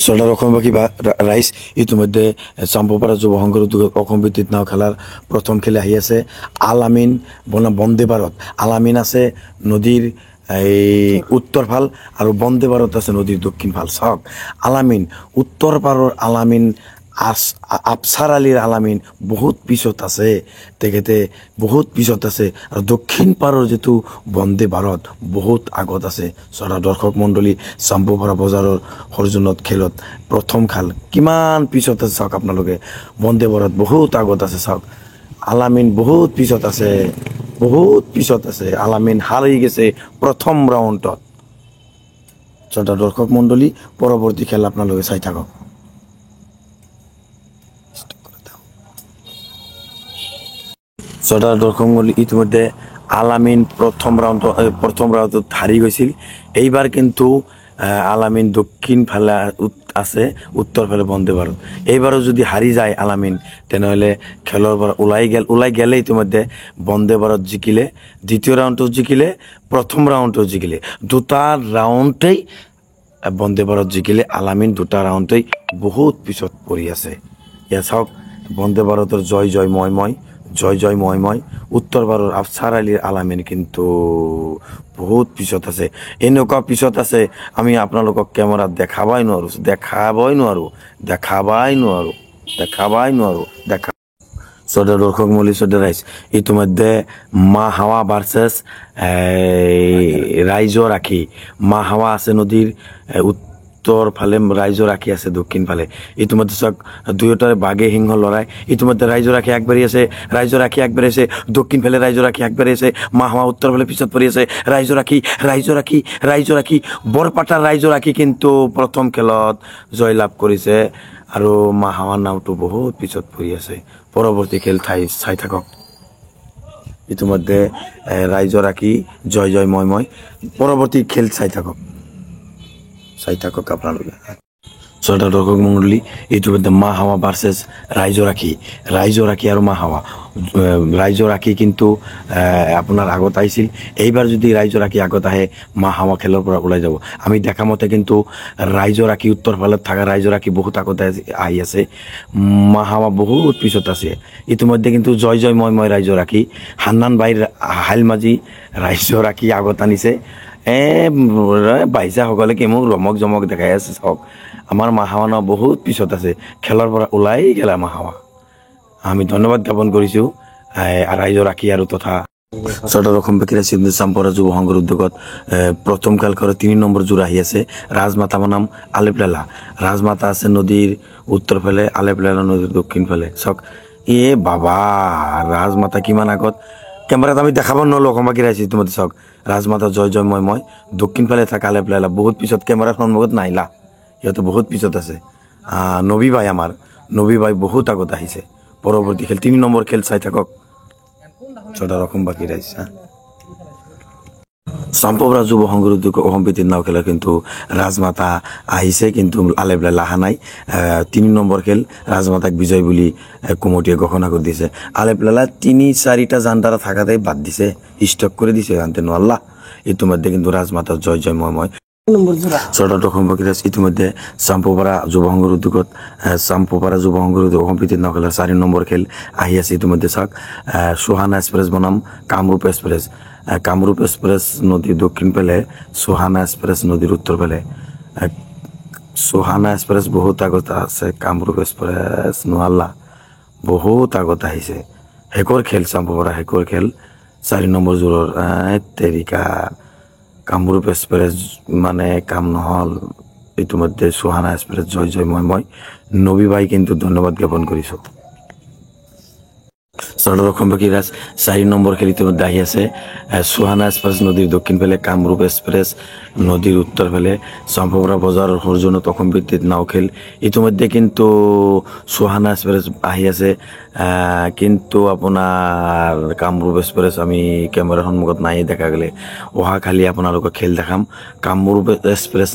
চৰ্দাৰ অসমবাসী ৰাইজ ইতিমধ্যে চাম্পপাৰা যুৱ সংঘৰ উদ্যোগত অসম ভিত্তিত নাও খেলাৰ প্ৰথম খেল আহি আছে। আল আমিন বন্দে ভাৰত। আল আমিন আছে নদীৰ এই উত্তৰ ফাল আৰু বন্দে ভাৰত আছে নদীৰ দক্ষিণ ফাল। চাওক আলামিন উত্তৰ পাৰৰ আলামিন আফছাৰ আলীৰ আলামিন বহুত পিছত আছে, তেখেতে বহুত পিছত আছে আৰু দক্ষিণ পাৰৰ যিটো বন্দে ভাৰত বহুত আগত আছে। চৰা দৰ্শক মণ্ডলী চাম্পপাৰা বজাৰৰ সৰ্জনত খেলত প্ৰথম খেল কিমান পিছত আছে চাওক আপোনালোকে। বন্দে ভাৰত বহুত আগত আছে চাওক, আলামিন বহুত পিছত আছে, বহুত পিছত আছে। আলামিন হাৰি গেছে প্ৰথম ৰাউণ্ডত। চটা দৰ্শক মণ্ডলী পৰৱৰ্তী খেল আপোনালোকে চাই থাকক। চটা দৰ্শক মণ্ডলী ইতিমধ্যে আলামিন প্ৰথম ৰাউণ্ডত হাৰি গৈছিল। এইবাৰ কিন্তু আলামিন দক্ষিণ ফালে আছে, উত্তৰ ফালে বন্দে ভাৰত। এইবাৰো যদি হাৰি যায় আলামিন তেনেহ'লে খেলৰ পৰা ওলাই গেলে ইতিমধ্যে বন্দে ভাৰত জিকিলে, দ্বিতীয় ৰাউণ্ডটো জিকিলে, প্ৰথম ৰাউণ্ডটো জিকিলে, দুটা ৰাউণ্ডেই বন্দে ভাৰত জিকিলে। আলামিন দুটা ৰাউণ্ডেই বহুত পিছত পৰি আছে। ইয়াত চাওক বন্দে ভাৰতৰ জয় জয় মই মই, জয় জয় মই মই। উত্তৰ ভাৰতৰ আফছাৰ আলীৰ আলামিন কিন্তু বহুত পিছত আছে। এনেকুৱা পিছত আছে আমি আপোনালোকক কেমেৰাত দেখাবাই নোৱাৰো। চৌধৰ দৰ্শক মৌলী চৌধৰ ৰাইজ ইতিমধ্যে মা হাৱা ভাৰ্চেছ ৰাইজৰ ৰাখি। মা হাৱা আছে নদীৰ উত্তৰ ফালে, ৰাইজৰ ৰাখি আছে দক্ষিণ ফালে। ইতিমধ্যে চাওক দুয়োটাৰে বাঘে সিংহ লৰাই। ইতিমধ্যে ৰাইজৰ ৰাখি আগবাঢ়ি আছে, দক্ষিণ ফালে ৰাইজৰ ৰাখি আগবাঢ়ি আছে। মা হাৱা উত্তৰ ফালে পিছত পৰি আছে। ৰাইজৰ ৰাখি বৰপাটাৰ ৰাইজৰ ৰাখি কিন্তু প্ৰথম খেলত জয়লাভ কৰিছে আৰু মা হাৱাৰ নামটো বহুত পিছত পৰি আছে। পৰৱৰ্তী খেল চাই থাকক। ইতিমধ্যে ৰাইজৰ ৰাখি জয় জয় মই মই। পৰৱৰ্তী খেল চাই থাকক আপোনালোকে। চৌধৰ দৰ্শক মণ্ডলী ইতিমধ্যে মা হাৱা ভাৰ্চেছ ৰাইজৰ ৰাখি আৰু মা হাৱা। ৰাইজৰ ৰাখি কিন্তু আপোনাৰ আগত আহিছিল। এইবাৰ যদি ৰাইজৰ ৰাখি আগত আহে মা হাৱা খেলৰ পৰা ওলাই যাব। আমি দেখা মতে কিন্তু ৰাইজৰ ৰাখি উত্তৰ ফালত থকা ৰাইজৰ ৰাখি বহুত আগতে আহি আছে, মা হাৱা বহুত পিছত আছে। ইতিমধ্যে কিন্তু জয় জয় মই মই ৰাইজৰ ৰাখি, হান্নান বাইৰ হাইলমাজি ৰাইজৰ ৰাখি আগত আনিছে। বাইচাসকলে কি মোক ৰমক জমক দেখাই আছে চাওক। আমাৰ মা হাৱা ন বহুত পিছত আছে, খেলৰ পৰা ওলাই গেলা মা হাৱা। আমি ধন্যবাদ জ্ঞাপন কৰিছোঁ ৰাইজৰ ৰাখি আৰু তথা চৌধৰ অসমবাসী চাম্পপাৰা যুৱ সংঘৰ উদ্যোগত প্ৰথম খেল কৰে 3 নম্বৰ জোৰ আহি আছে। ৰাজমাতা বনাম আলেপলেলা। ৰাজমাতা আছে নদীৰ উত্তৰ ফালে, আলেপলেলা নদীৰ দক্ষিণ ফালে। চাওক বাবা ৰাজমাতা কিমান আগত, কেমেৰাত আমি দেখাব নোৱাৰো অসমবাসী ৰাইজ। ইতিমধ্যে চাওক ৰাজমাতা জয় জয় মই মই, দক্ষিণ ফালে থকা আলেপলেলা বহুত পিছত, কেমেৰাৰ সন্মুখত নাহিলা, সিহঁতে বহুত পিছত আছে। নবী ভাই বহুত আগত আহিছে। পৰৱৰ্তী খেল 3 নম্বৰ খেল চাই থাকক চৌধৰ অসমবাসী ৰাইজ। চাম্পপাৰা যুৱ সংঘৰ উদ্যোগ অসম ভিত্তিত নাও খেলা কিন্তু ৰাজমাতা আহিছে, কিন্তু আলেপলেলা অহা নাই। 3 নম্বৰ খেল ৰাজমাতাক বিজয় বুলি কমিটিয়ে ঘোষণা কৰি দিছে। আলেপলেলা 3-4টা জানদাৰা থাকাতেই বাদ দিছে, ষ্টক কৰে দিছে, আনতে নোৱাৰলা। ইতিমধ্যে কিন্তু ৰাজমাতাৰ জয় জয় মই মই। চৌধৰ অসমবাসী ৰাইজ ইতিমধ্যে চাম্পপাৰা যুৱ সংঘৰ উদ্যোগত অসম ভিত্তিত নাও খেলাৰ 4 নম্বৰ খেল আহি আছে। ইতিমধ্যে চাওক সুহানা এক্সপ্ৰেছ বনাম কামৰূপ এক্সপ্ৰেছ। কামৰূপ এক্সপ্ৰেছ নদীৰ দক্ষিণ ফালে, সুহানা এক্সপ্ৰেছ নদীৰ উত্তৰ ফালে। সুহানা এক্সপ্ৰেছ বহুত আগত আছে, কামৰূপ এক্সপ্ৰেছ নোৱাৰলা, বহুত আগত আহিছে। শেষৰ খেল চাম্পপাৰা শেষৰ খেল 4 নম্বৰ জোৰৰ তেৰিকা কামৰূপ এক্সপ্ৰেছ মানে কাম নহ'ল। ইতিমধ্যে সুহানা এক্সপ্ৰেছ জয় জয় মই মই। নবী ভাই কিন্তু ধন্যবাদ জ্ঞাপন কৰিছোঁ। চৌধৰ অসমবাসী ৰাইজ 4 নম্বৰ খেল ইতিমধ্যে আহি আছে। সুহানা এক্সপ্ৰেছ নদীৰ দক্ষিণ ফালে, কামৰূপ এক্সপ্ৰেছ নদীৰ উত্তৰ ফালে। চাম্পপাৰা বজাৰৰ সৰ্জনত অসম ভিত্তিত নাও খেল। ইতিমধ্যে কিন্তু সুহানা এক্সপ্ৰেছ আহি আছে, কিন্তু আপোনাৰ কামৰূপ এক্সপ্ৰেছ আমি কেমেৰাৰ সন্মুখত নাই দেখা গ'লে। অহাকালি আপোনালোকক খেল দেখাম। কামৰূপ এক্সপ্ৰেছ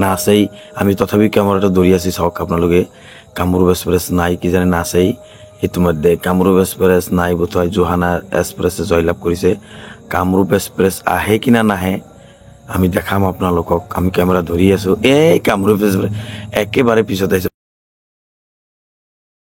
নাছেই, আমি তথাপি কেমেৰাটো ধৰি আছি চাওক আপোনালোকে। কামৰূপ এক্সপ্ৰেছ নাই কিজানি নাছেই। ইতিমধ্যে কামৰূপ এক্সপ্ৰেছ নাই বোধহয়, সুহানা এক্সপ্ৰেছে জয়লাভ কৰিছে। কামৰূপ এক্সপ্ৰেছ আহে কিনা নাহে আমি দেখাম আপোনালোকক, আমি কেমেৰা ধৰি আছোঁ। কামৰূপ এক্সপ্ৰেছ একেবাৰে পিছত আহিছে।